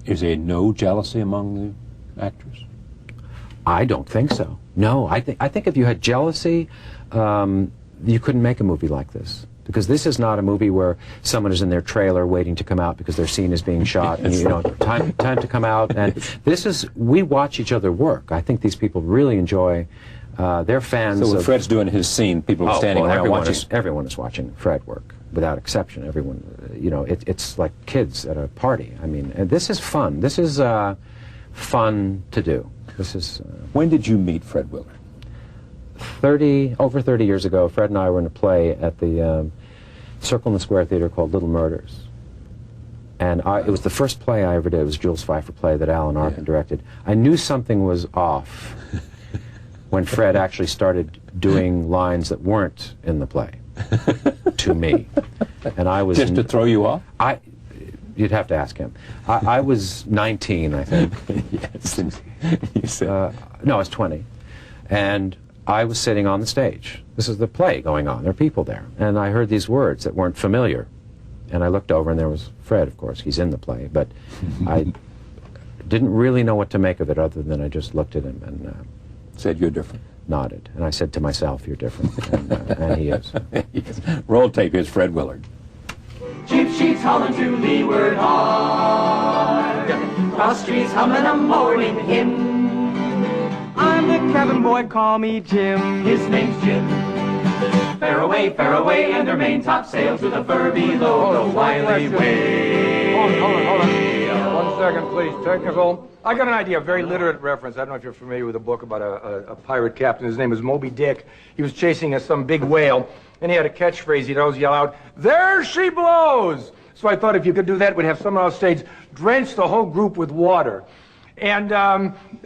Is there no jealousy among the actors? I don't think so. No, I think if you had jealousy, you couldn't make a movie like this. Because this is not a movie where someone is in their trailer waiting to come out because their scene is being shot, and time to come out. And this is, we watch each other work. I think these people really enjoy. They're fans. So when Fred's doing his scene, people are standing around watching. Everyone is watching Fred work, without exception. Everyone, it's like kids at a party. I mean, and this is fun. This is fun to do. This is. When did you meet Fred Willard? Over 30 years ago, Fred and I were in a play at the Circle in the Square Theater called Little Murders. And it was the first play I ever did. It was a Jules Feiffer play that Alan Arkin directed. I knew something was off when Fred actually started doing lines that weren't in the play to me. And I was... Just to throw you off? You'd have to ask him. I was 19, I think. Yes. You said... No, I was 20. And I was sitting on the stage. This is the play going on. There are people there. And I heard these words that weren't familiar. And I looked over, and there was Fred, of course. He's in the play. But I didn't really know what to make of it, other than I just looked at him and... said, "You're different." Nodded. And I said to myself, "You're different." And he is. Yes. Roll tape. Here's Fred Willard. Cheap sheets hauling to leeward hard, cross trees humming a morning hymn. I'm the cabin boy, call me Jim. His name's Jim. Fare away, under main topsail to the fur below the wily whale. Hold on. 1 second, please. Technical. I got an idea, a very literate reference. I don't know if you're familiar with a book about a pirate captain. His name was Moby Dick. He was chasing some big whale, and he had a catchphrase. He'd always yell out, "There she blows!" So I thought if you could do that, we'd have someone on stage drench the whole group with water. And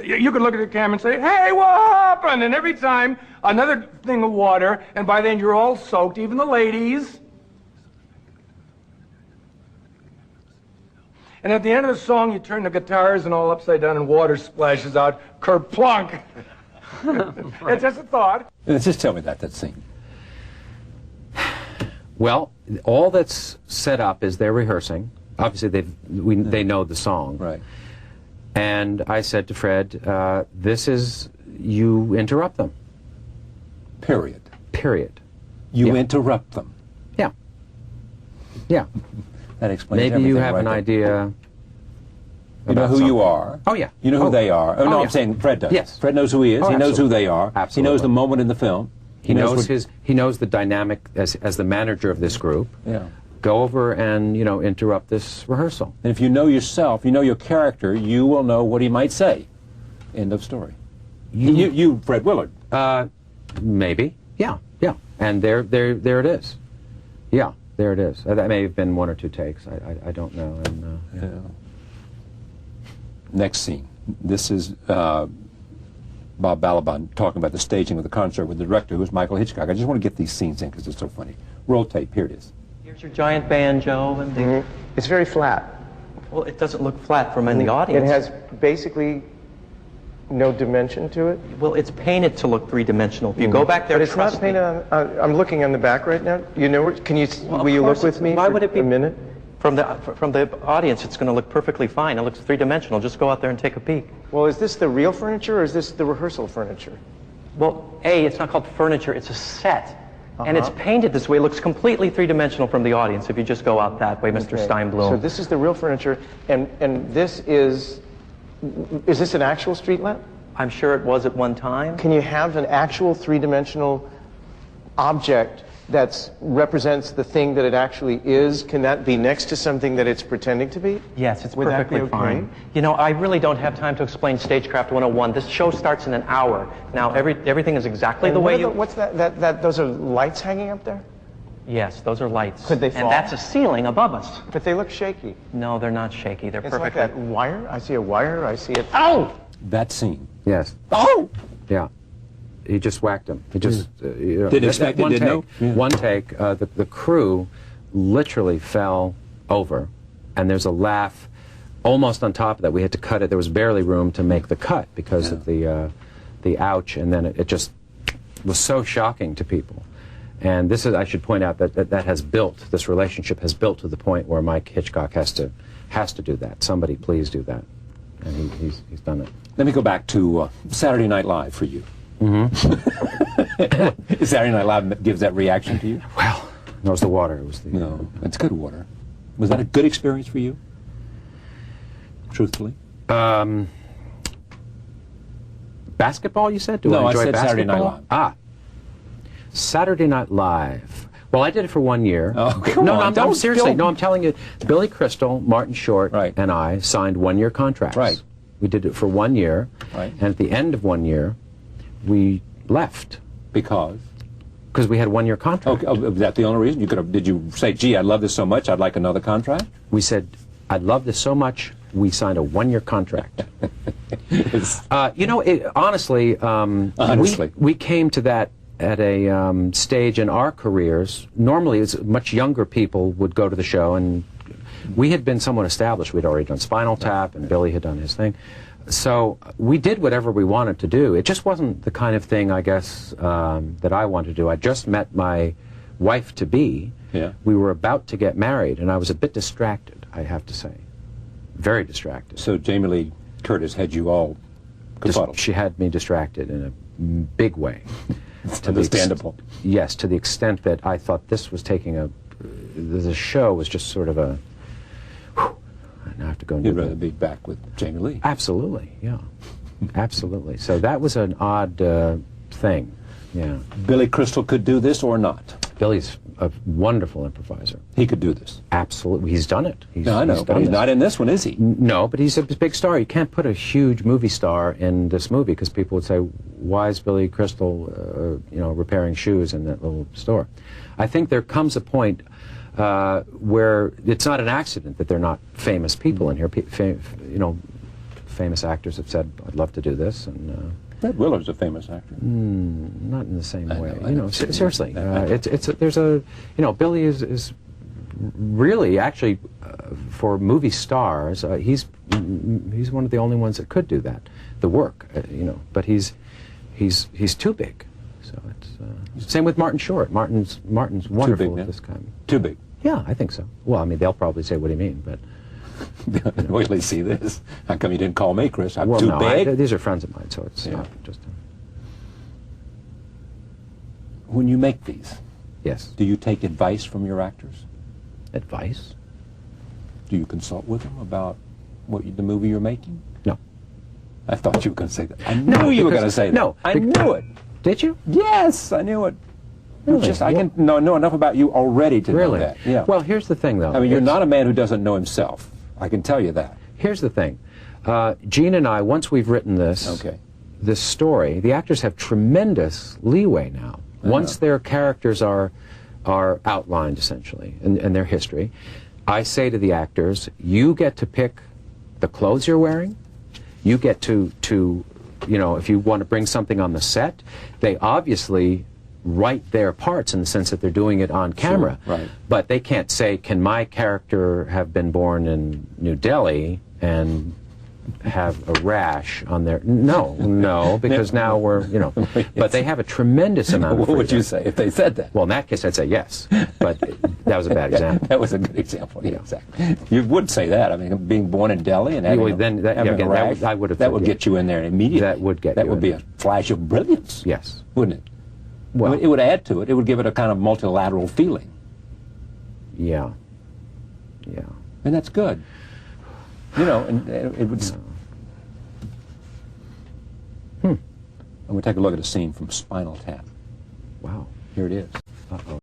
you could look at the camera and say, "Hey, what happened?" And every time, another thing of water, and by then you're all soaked, even the ladies. And at the end of the song, you turn the guitars and all upside down and water splashes out. Kerplunk! It's just a thought. Just tell me that scene. Well, all that's set up is they're rehearsing. Obviously, they know the song. Right. And I said to Fred, this is, you interrupt them. Period. Period. You interrupt them. Yeah. Yeah. That explains Maybe everything you have right an there. idea. You know who you are. Oh, yeah. You know who they are. Oh, no, yeah. I'm saying Fred does. Yes. Fred knows who he is. Oh, he knows who they are. Absolutely. He knows the moment in the film. He knows the dynamic as the manager of this group. Yeah. Go over and, interrupt this rehearsal. And if you know yourself, you know your character, you will know what he might say. End of story. You Fred Willard. Maybe. Yeah. Yeah. And there it is. Yeah. There it is. That may have been 1 or 2 takes. I don't know. And, yeah. Next scene. This is Bob Balaban talking about the staging of the concert with the director, who's Michael Hitchcock. I just want to get these scenes in because it's so funny. Roll tape. Here it is. Here's your giant banjo. And It's very flat. Well, it doesn't look flat from in the audience. It has basically no dimension to it. Well, it's painted to look three-dimensional. If you go back there, but it's not painted on, I'm looking on the back right now. You know, will you look with me why would it be, a minute? From the audience, it's going to look perfectly fine. It looks three-dimensional. Just go out there and take a peek. Well, is this the real furniture or is this the rehearsal furniture? Well, it's not called furniture. It's a set. And it's painted this way. It looks completely three-dimensional from the audience if you just go out that way, Mr. Steinblum. So this is the real furniture, and this is this an actual street lamp? I'm sure it was at one time. Can you have an actual three-dimensional object that represents the thing that it actually is? Can that be next to something that it's pretending to be? Yes, it's Would that be perfectly okay? fine. You know, I really don't have time to explain Stagecraft 101. This show starts in an hour. Now, everything is exactly the way you... What's that? Those are lights hanging up there? Yes, those are lights. Could they fall? And that's a ceiling above us. But they look shaky. No, they're not shaky. They're It's perfectly... like that wire. I see a wire. I see it. Ow! That scene. Yes. Oh! Yeah. He just whacked him. He just... Didn't expect it, didn't know? Yeah. One take, the crew literally fell over, and there's a laugh almost on top of that. We had to cut it. There was barely room to make the cut because of the ouch, and then it just was so shocking to people. And this is, I should point out that has built, this relationship has built to the point where Mike Hitchcock has has to do that. Somebody please do that. And he's done it. Let me go back to Saturday Night Live for you. Mm-hmm. Saturday Night Live gives that reaction to you? Well, no, it was the water. It was the, no, it's good water. Was that a good experience for you? Truthfully? Basketball, you said? No, I said Saturday Night Live. Ah. Saturday Night Live. Well, I did it for 1 year. Oh, come no, on. I'm seriously. No, I'm telling you. Billy Crystal, Martin Short, and I signed 1-year contracts. Right. We did it for 1 year. Right. And at the end of 1 year, we left. Because? Because we had 1-year contract. Okay, oh, was that the only reason? You could have, did you say, gee, I love this so much, I'd like another contract? We said, I'd love this so much, we signed a 1-year contract. You know, honestly, we came to that at a stage in our careers. Normally, it's much younger people would go to the show, and we had been somewhat established. We'd already done Spinal Tap, and Billy had done his thing. So we did whatever we wanted to do. It just wasn't the kind of thing, I guess, that I wanted to do. I just met my wife-to-be. Yeah. We were about to get married, and I was a bit distracted, I have to say. Very distracted. So Jamie Lee Curtis had you all confuddled. She had me distracted in a big way. It's understandable. Yes, to the extent that I thought this was taking the show was just sort of a, whew, I have to go and You'd rather be back with Jamie Lee. Absolutely, yeah. Absolutely. So that was an odd thing, yeah. Billy Crystal could do this or not? Billy's a wonderful improviser. He could do this? Absolutely. He's done it. No, I know, but he's not in this one, is he? No, but he's a big star. You can't put a huge movie star in this movie because people would say, why is Billy Crystal, you know, repairing shoes in that little store? I think there comes a point where it's not an accident that they're not famous people in here. You know, famous actors have said, I'd love to do this, and Fred Willard's a famous actor. Not in the same way. I know. Seriously, there's a, you know, Billy is really actually for movie stars. He's one of the only ones that could do that, the work, you know. But he's too big. So it's same with Martin Short. Martin's wonderful big, at this kind. Too big. Yeah, I think so. Well, I mean, they'll probably say, "What do you mean?" But wait till they see this. How come you didn't call me, Chris? I'm well, too no, big. These are friends of mine, so it's not just. When you make these, yes, do you take advice from your actors? Advice? Do you consult with them about the movie you're making? No. I thought you were going to say that. I knew you were going to say that. No, I knew it. Did you? Yes, I knew it. Really? I can know enough about you already to know that. Yeah. Well, here's the thing, though. I mean, you're not a man who doesn't know himself. I can tell you that. Here's the thing. Gene and I, once we've written this, this story, the actors have tremendous leeway now. Once their characters are outlined, essentially, and their history, I say to the actors, you get to pick the clothes you're wearing. You get to you know, if you want to bring something on the set, they obviously write their parts in the sense that they're doing it on camera. Sure, right. But they can't say, can my character have been born in New Delhi and have a rash on their... No, because now we're, you know... But they have a tremendous amount of What would freedom. you say if they said that? Well, in that case, I'd say yes. But that was a bad example. That was a good example, yeah, exactly. You would say that. I mean, being born in Delhi and having, having a rash, that would get you in there immediately. That would get That you would be in a flash of brilliance. Yes. Wouldn't it? Well, it would add to it. It would give it a kind of multilateral feeling. Yeah. Yeah. And that's good. You know, and it would... I'm going to take a look at a scene from Spinal Tap. Wow. Here it is. Uh-oh.